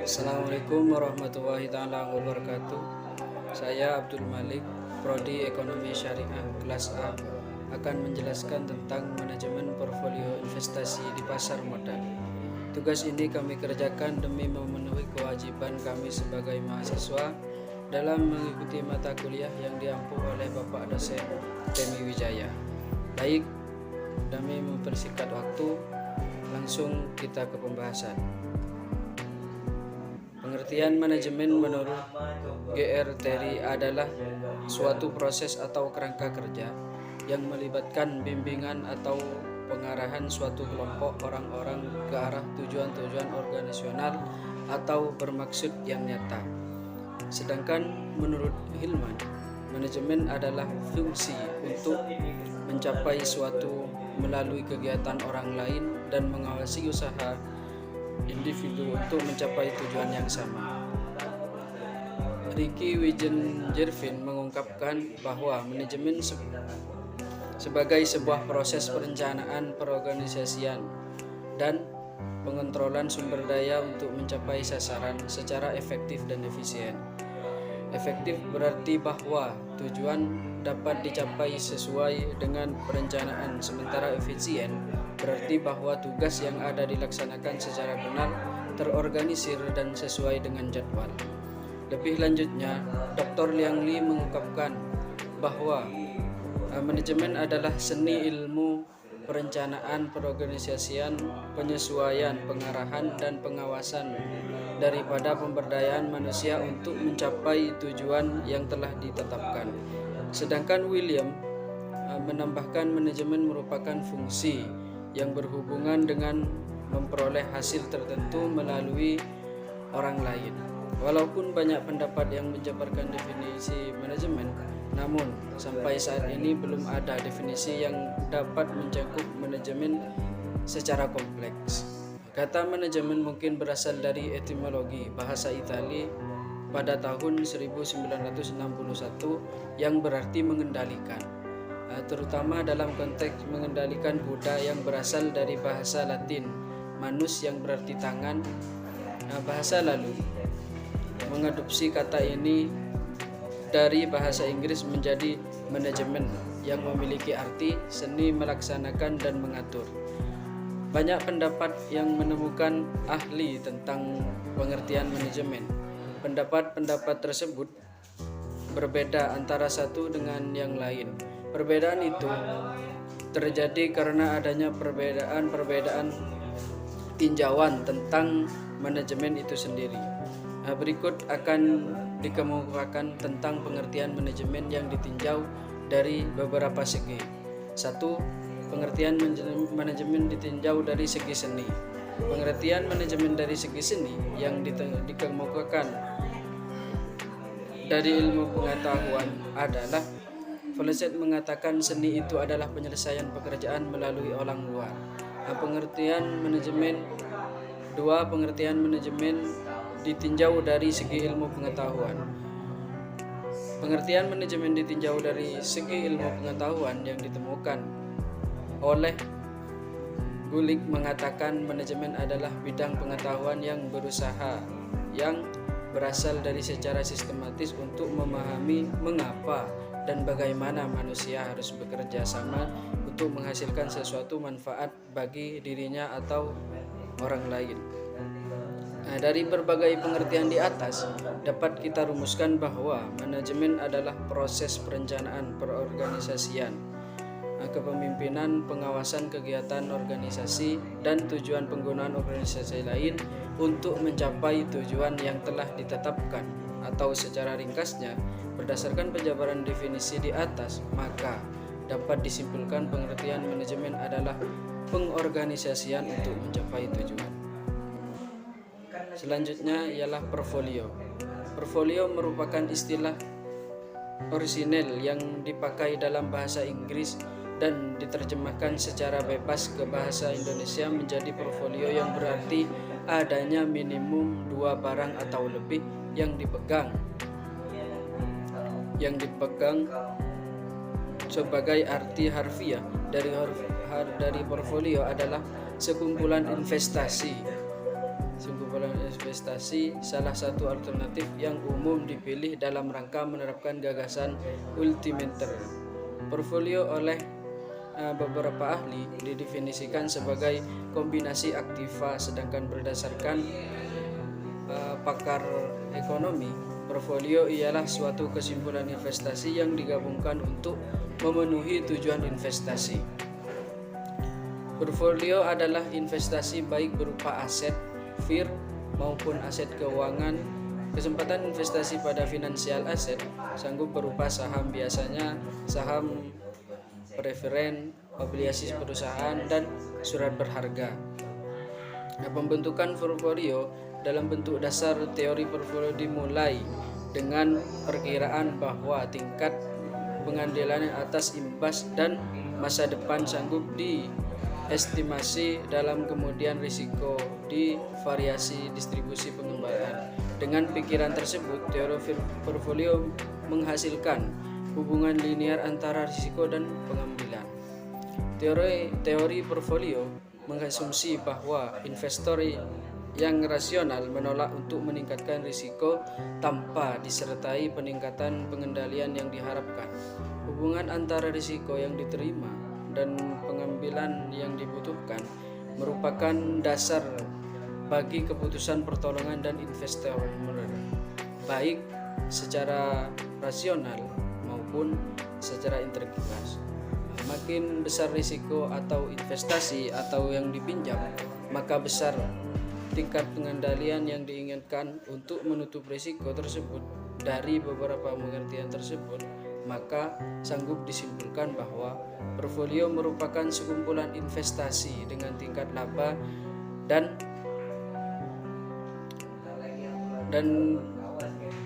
Assalamualaikum warahmatullahi taala wabarakatuh. Saya Abdul Malik, Prodi Ekonomi Syariah kelas A, akan menjelaskan tentang manajemen portofolio investasi di pasar modal. Tugas ini kami kerjakan demi memenuhi kewajiban kami sebagai mahasiswa dalam mengikuti mata kuliah yang diampu oleh Bapak dosen Temi Wijaya. Baik, demi mempersingkat waktu, langsung kita ke pembahasan. Pengertian manajemen menurut G.R. Terry adalah suatu proses atau kerangka kerja yang melibatkan bimbingan atau pengarahan suatu kelompok orang-orang ke arah tujuan-tujuan organisasional atau bermaksud yang nyata. Sedangkan menurut Hillman, manajemen adalah fungsi untuk mencapai suatu melalui kegiatan orang lain dan mengawasi usaha individu untuk mencapai tujuan yang sama. Ricky Wijen-Jervin mengungkapkan bahwa manajemen sebagai sebuah proses perencanaan perorganisasian dan pengontrolan sumber daya untuk mencapai sasaran secara efektif dan efisien. Efektif berarti bahwa tujuan dapat dicapai sesuai dengan perencanaan, sementara efisien berarti bahwa tugas yang ada dilaksanakan secara benar, terorganisir dan sesuai dengan jadwal. Lebih lanjutnya, Dr. Liang Li mengungkapkan bahwa manajemen adalah seni ilmu perencanaan, perorganisasian, penyesuaian, pengarahan, dan pengawasan daripada pemberdayaan manusia untuk mencapai tujuan yang telah ditetapkan. Sedangkan William menambahkan manajemen merupakan fungsi yang berhubungan dengan memperoleh hasil tertentu melalui orang lain. Walaupun banyak pendapat yang menjabarkan definisi manajemen, namun sampai saat ini belum ada definisi yang dapat mencakup manajemen secara kompleks. Kata manajemen mungkin berasal dari etimologi bahasa Italia pada tahun 1961 yang berarti mengendalikan, terutama dalam konteks mengendalikan kuda yang berasal dari bahasa Latin manus yang berarti tangan. Bahasa lalu mengadopsi kata ini dari bahasa Inggris menjadi manajemen yang memiliki arti seni melaksanakan dan mengatur. Banyak pendapat yang menemukan ahli tentang pengertian manajemen. Pendapat-pendapat tersebut berbeda antara satu dengan yang lain. Perbedaan itu terjadi karena adanya perbedaan tinjauan tentang manajemen itu sendiri. Berikut akan dikemukakan tentang pengertian manajemen yang ditinjau dari beberapa segi. 1. Pengertian manajemen ditinjau dari segi seni. Pengertian manajemen dari segi seni yang dikemukakan dari ilmu pengetahuan adalah Fawcett mengatakan seni itu adalah penyelesaian pekerjaan melalui orang luar. Pengertian manajemen 2. Pengertian manajemen ditinjau dari segi ilmu pengetahuan. Pengertian manajemen ditinjau dari segi ilmu pengetahuan yang ditemukan oleh Gulick mengatakan manajemen adalah bidang pengetahuan yang berusaha yang berasal dari secara sistematis untuk memahami mengapa dan bagaimana manusia harus bekerja sama untuk menghasilkan sesuatu manfaat bagi dirinya atau orang lain. Dari berbagai pengertian di atas dapat kita rumuskan bahwa manajemen adalah proses perencanaan perorganisasian, kepemimpinan, pengawasan kegiatan organisasi, dan tujuan penggunaan organisasi lain untuk mencapai tujuan yang telah ditetapkan. Atau secara ringkasnya, berdasarkan penjabaran definisi di atas, maka dapat disimpulkan pengertian manajemen adalah pengorganisasian untuk mencapai tujuan. Selanjutnya ialah portfolio. Portfolio merupakan istilah orisinil yang dipakai dalam bahasa Inggris dan diterjemahkan secara bebas ke bahasa Indonesia menjadi portfolio yang berarti adanya minimum 2 barang atau lebih yang dipegang sebagai arti harfiah dari portfolio adalah sekumpulan investasi investasi salah satu alternatif yang umum dipilih dalam rangka menerapkan gagasan ultimate. Portfolio oleh beberapa ahli didefinisikan sebagai kombinasi aktiva, sedangkan berdasarkan pakar ekonomi, portfolio ialah suatu kesimpulan investasi yang digabungkan untuk memenuhi tujuan investasi. Portfolio adalah investasi baik berupa aset FIR maupun aset keuangan. Kesempatan investasi pada finansial aset sanggup berupa saham, biasanya saham preferen, obligasi perusahaan, dan surat berharga. Nah, pembentukan portfolio dalam bentuk dasar teori portfolio dimulai dengan perkiraan bahwa tingkat pengandelan atas imbas dan masa depan sanggup diestimasi dalam kemudian risiko di variasi distribusi pengembalian. Dengan pikiran tersebut, teori portfolio menghasilkan hubungan linear antara risiko dan pengambilan. Teori portfolio mengasumsi bahwa investor yang rasional menolak untuk meningkatkan risiko tanpa disertai peningkatan pengendalian yang diharapkan. Hubungan antara risiko yang diterima dan pengambilan yang dibutuhkan merupakan dasar bagi keputusan pertolongan dan investor, baik secara rasional maupun secara integritas. Makin besar risiko atau investasi atau yang dipinjam, maka besar tingkat pengendalian yang diinginkan. Untuk menutup risiko tersebut dari beberapa pengertian tersebut, maka sanggup disimpulkan bahwa portfolio merupakan sekumpulan investasi dengan tingkat laba dan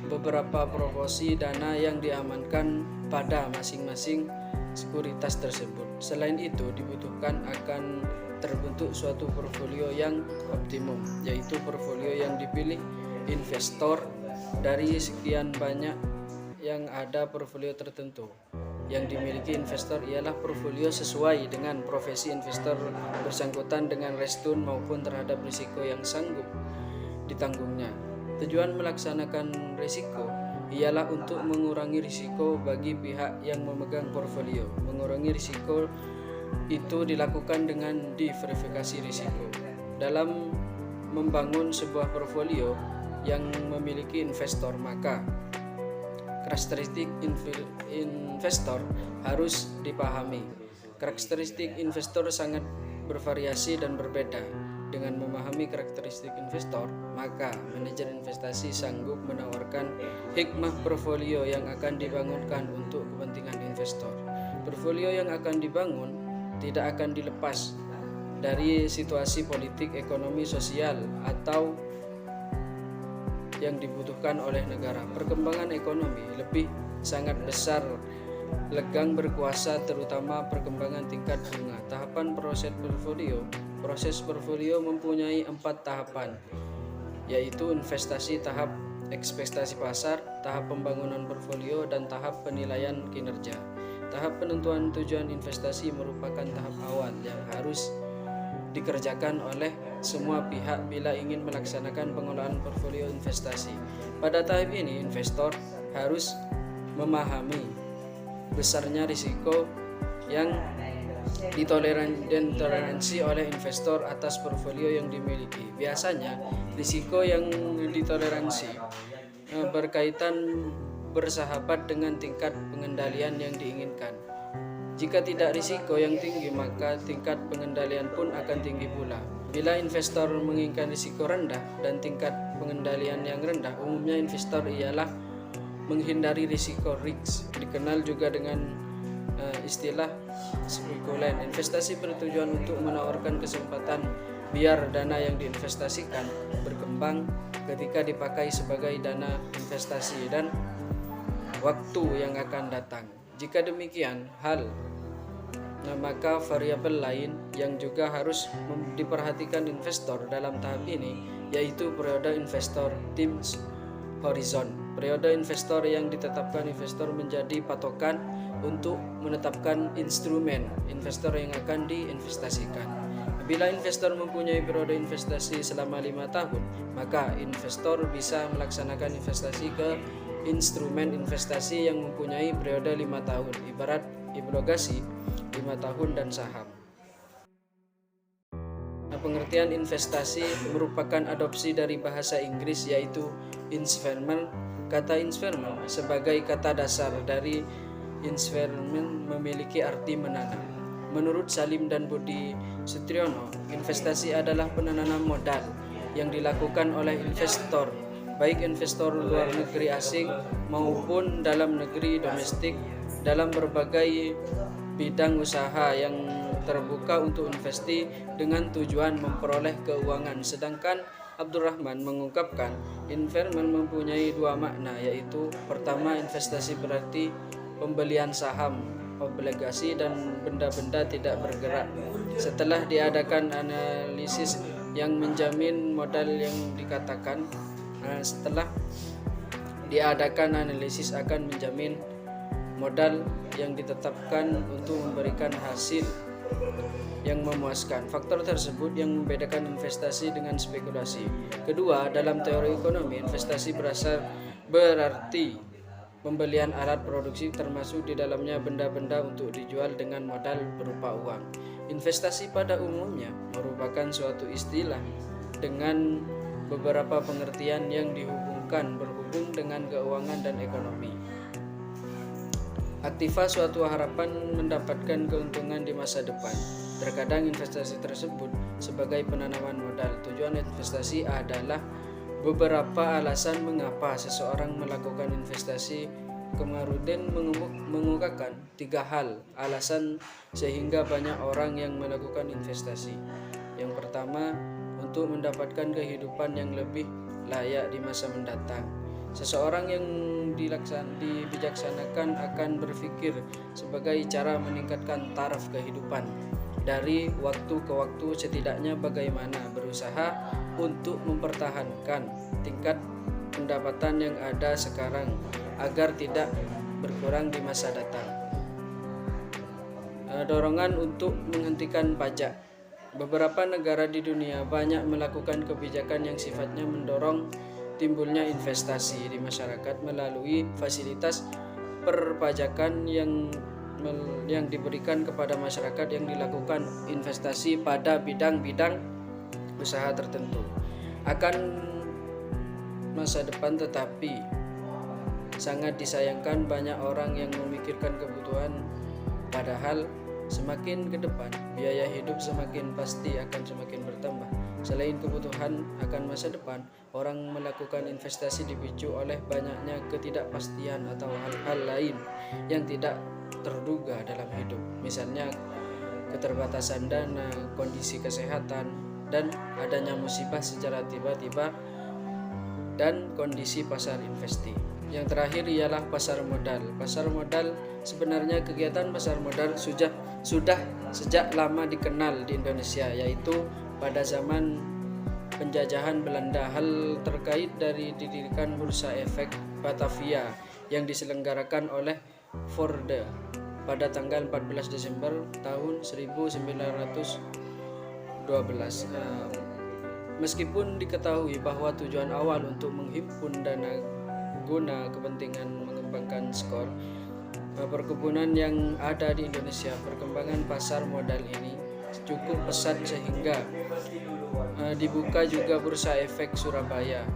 beberapa proporsi dana yang diamankan pada masing-masing sekuritas tersebut. Selain itu, dibutuhkan akan terbentuk suatu portfolio yang optimum, yaitu portfolio yang dipilih investor dari sekian banyak yang ada. Portfolio tertentu yang dimiliki investor ialah portfolio sesuai dengan profesi investor bersangkutan dengan return maupun terhadap risiko yang sanggup ditanggungnya. Tujuan melaksanakan risiko ialah untuk mengurangi risiko bagi pihak yang memegang portfolio. Mengurangi risiko itu dilakukan dengan diverifikasi risiko. Dalam membangun sebuah portfolio yang memiliki investor, maka karakteristik investor harus dipahami. Karakteristik investor sangat bervariasi dan berbeda. Dengan memahami karakteristik investor, maka manajer investasi sanggup menawarkan hikmah portfolio yang akan dibangunkan untuk kepentingan investor. Portfolio yang akan dibangun tidak akan dilepas dari situasi politik, ekonomi, sosial, atau yang dibutuhkan oleh negara. Perkembangan ekonomi lebih sangat besar legang berkuasa, terutama perkembangan tingkat bunga. Tahapan proses portfolio mempunyai 4 tahapan, yaitu investasi, tahap ekspektasi pasar, tahap pembangunan portfolio, dan tahap penilaian kinerja. Tahap penentuan tujuan investasi merupakan tahap awal yang harus dikerjakan oleh semua pihak bila ingin melaksanakan pengelolaan portfolio investasi. Pada tahap ini, investor harus memahami besarnya risiko yang ditoleransi oleh investor atas portfolio yang dimiliki. Biasanya, risiko yang ditoleransi berkaitan bersahabat dengan tingkat pengendalian yang diinginkan. Jika tidak risiko yang tinggi, maka tingkat pengendalian pun akan tinggi pula. Bila investor menginginkan risiko rendah dan tingkat pengendalian yang rendah, umumnya investor ialah menghindari risiko risk, dikenal juga dengan istilah spekulan. Investasi bertujuan untuk menawarkan kesempatan biar dana yang diinvestasikan berkembang ketika dipakai sebagai dana investasi dan waktu yang akan datang. Jika demikian hal, maka variabel lain yang juga harus diperhatikan investor dalam tahap ini, yaitu periode investor time horizon. Periode investor yang ditetapkan investor menjadi patokan untuk menetapkan instrumen investor yang akan diinvestasikan. Bila investor mempunyai periode investasi selama 5 tahun, maka investor bisa melaksanakan investasi ke instrumen investasi yang mempunyai periode 5 tahun, ibarat obligasi 5 tahun dan saham. Pengertian investasi merupakan adopsi dari bahasa Inggris yaitu investment. Kata investment sebagai kata dasar dari investment memiliki arti menanam. Menurut Salim dan Budi Sutriono, investasi adalah penanaman modal yang dilakukan oleh investor, baik investor luar negeri asing maupun dalam negeri domestik, dalam berbagai bidang usaha yang terbuka untuk investasi dengan tujuan memperoleh keuangan. Sedangkan Abdurrahman mengungkapkan investment mempunyai dua makna, yaitu pertama, investasi berarti pembelian saham, obligasi dan benda-benda tidak bergerak. Setelah diadakan analisis yang menjamin modal yang dikatakan setelah diadakan analisis akan menjamin modal yang ditetapkan untuk memberikan hasil yang memuaskan. Faktor tersebut yang membedakan investasi dengan spekulasi. Kedua, dalam teori ekonomi, investasi berarti pembelian alat produksi termasuk di dalamnya benda-benda untuk dijual dengan modal berupa uang. Investasi pada umumnya merupakan suatu istilah dengan beberapa pengertian yang berhubung dengan keuangan dan ekonomi. Aktiva suatu harapan mendapatkan keuntungan di masa depan. Terkadang investasi tersebut sebagai penanaman modal. Tujuan investasi adalah beberapa alasan mengapa seseorang melakukan investasi. Kamarudin mengungkapkan 3 hal alasan sehingga banyak orang yang melakukan investasi. Yang pertama, untuk mendapatkan kehidupan yang lebih layak di masa mendatang. Seseorang yang dibijaksanakan akan berpikir sebagai cara meningkatkan taraf kehidupan dari waktu ke waktu, setidaknya bagaimana berusaha untuk mempertahankan tingkat pendapatan yang ada sekarang agar tidak berkurang di masa datang. Dorongan untuk menghentikan pajak. Beberapa negara di dunia banyak melakukan kebijakan yang sifatnya mendorong timbulnya investasi di masyarakat melalui fasilitas perpajakan yang diberikan kepada masyarakat yang dilakukan investasi pada bidang-bidang usaha tertentu akan masa depan. Tetapi sangat disayangkan banyak orang yang memikirkan kebutuhan, padahal semakin ke depan biaya hidup semakin pasti akan semakin bertambah. Selain kebutuhan akan masa depan, orang melakukan investasi dipicu oleh banyaknya ketidakpastian atau hal-hal lain yang tidak terduga dalam hidup. Misalnya keterbatasan dana, kondisi kesehatan, dan adanya musibah secara tiba-tiba, dan kondisi pasar investasi. Yang terakhir ialah pasar modal. Pasar modal, sebenarnya kegiatan pasar modal sudah sejak lama dikenal di Indonesia, yaitu pada zaman penjajahan Belanda. Hal terkait dari didirikan Bursa Efek Batavia yang diselenggarakan oleh Forde pada tanggal 14 Desember tahun 1912. Meskipun diketahui bahwa tujuan awal untuk menghimpun dana guna kepentingan mengembangkan skor perkebunan yang ada di Indonesia, perkembangan pasar modal ini cukup pesat sehingga dibuka juga Bursa Efek Surabaya.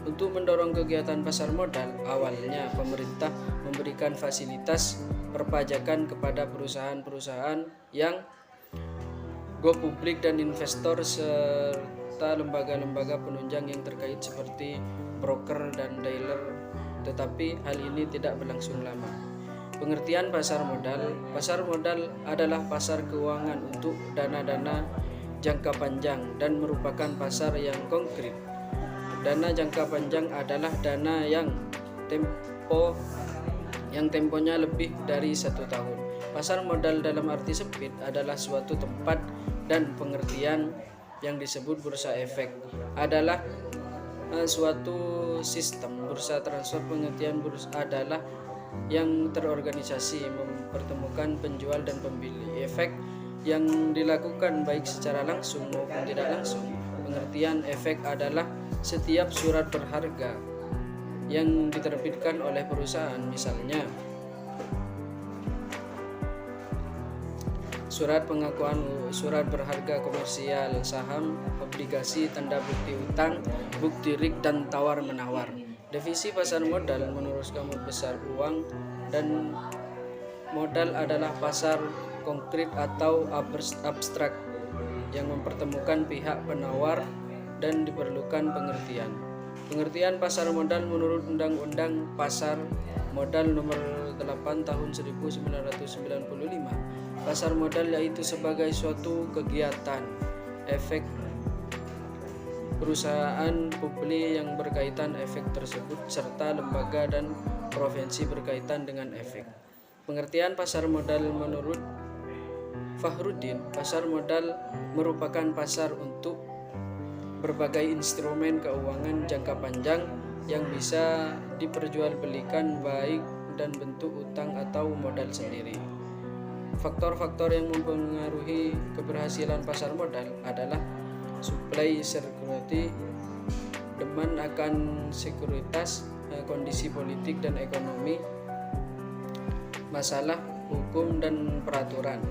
Untuk mendorong kegiatan pasar modal, awalnya pemerintah memberikan fasilitas perpajakan kepada perusahaan-perusahaan yang go publik dan investor serta lembaga-lembaga penunjang yang terkait seperti broker dan dealer, tetapi hal ini tidak berlangsung lama. Pengertian pasar modal adalah pasar keuangan untuk dana-dana jangka panjang dan merupakan pasar yang konkret. Dana jangka panjang adalah dana yang temponya lebih dari 1 tahun. Pasar modal dalam arti sempit adalah suatu tempat, dan pengertian yang disebut bursa efek adalah suatu sistem bursa transfer. Pengertian bursa adalah yang terorganisasi mempertemukan penjual dan pembeli. Efek yang dilakukan baik secara langsung maupun tidak langsung. Pengertian efek adalah setiap surat berharga yang diterbitkan oleh perusahaan, misalnya surat pengakuan, surat berharga komersial, saham, obligasi, tanda bukti utang, bukti RIK, dan tawar-menawar. Definisi pasar modal menurut Kamus Besar Uang dan Modal adalah pasar konkret atau abstrak yang mempertemukan pihak penawar dan diperlukan pengertian. Pengertian pasar modal menurut Undang-Undang Pasar Modal Nomor 8 Tahun 1995. Pasar modal yaitu sebagai suatu kegiatan efek perusahaan publik yang berkaitan efek tersebut serta lembaga dan provinsi berkaitan dengan efek. Pengertian pasar modal menurut Fahrudin, pasar modal merupakan pasar untuk berbagai instrumen keuangan jangka panjang yang bisa diperjualbelikan baik dan bentuk utang atau modal sendiri. Faktor-faktor yang mempengaruhi keberhasilan pasar modal adalah supply security, demand akan sekuritas, kondisi politik dan ekonomi, masalah hukum dan peraturan.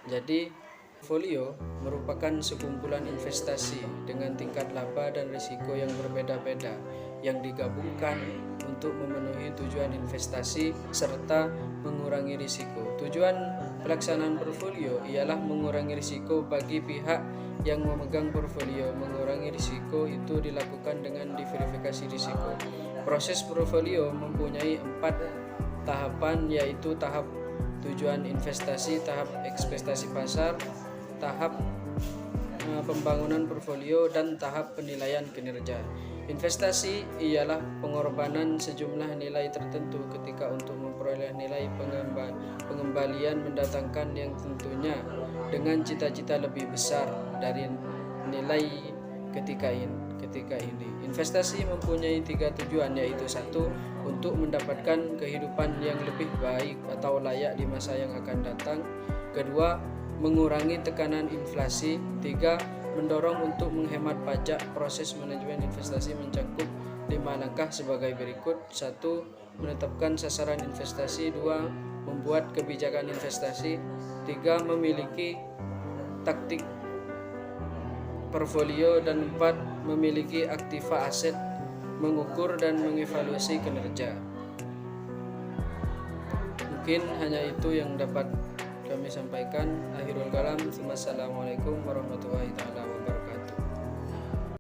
Jadi, portfolio merupakan sekumpulan investasi dengan tingkat laba dan risiko yang berbeda-beda yang digabungkan untuk memenuhi tujuan investasi serta mengurangi risiko. Tujuan pelaksanaan portfolio ialah mengurangi risiko bagi pihak yang memegang portfolio. Mengurangi risiko itu dilakukan dengan diverifikasi risiko. Proses portfolio mempunyai 4 tahapan, yaitu tahap tujuan investasi, tahap ekspektasi pasar, tahap pembangunan portfolio, dan tahap penilaian kinerja. Investasi ialah pengorbanan sejumlah nilai tertentu ketika untuk memperoleh nilai pengembalian mendatangkan yang tentunya dengan cita-cita lebih besar dari nilai ketika ini. Investasi mempunyai 3 tujuan, yaitu 1. Untuk mendapatkan kehidupan yang lebih baik atau layak di masa yang akan datang. 2. Mengurangi tekanan inflasi. 3. Mendorong untuk menghemat pajak. Proses manajemen investasi mencakup 5 langkah sebagai berikut. 1. Menetapkan sasaran investasi. 2. Membuat kebijakan investasi. 3. Memiliki taktik portfolio. Dan 4. Memiliki aktiva aset, mengukur dan mengevaluasi kinerja. Mungkin hanya itu yang dapat kami sampaikan. Akhirul kalam. Wassalamualaikum warahmatullahi wabarakatuh.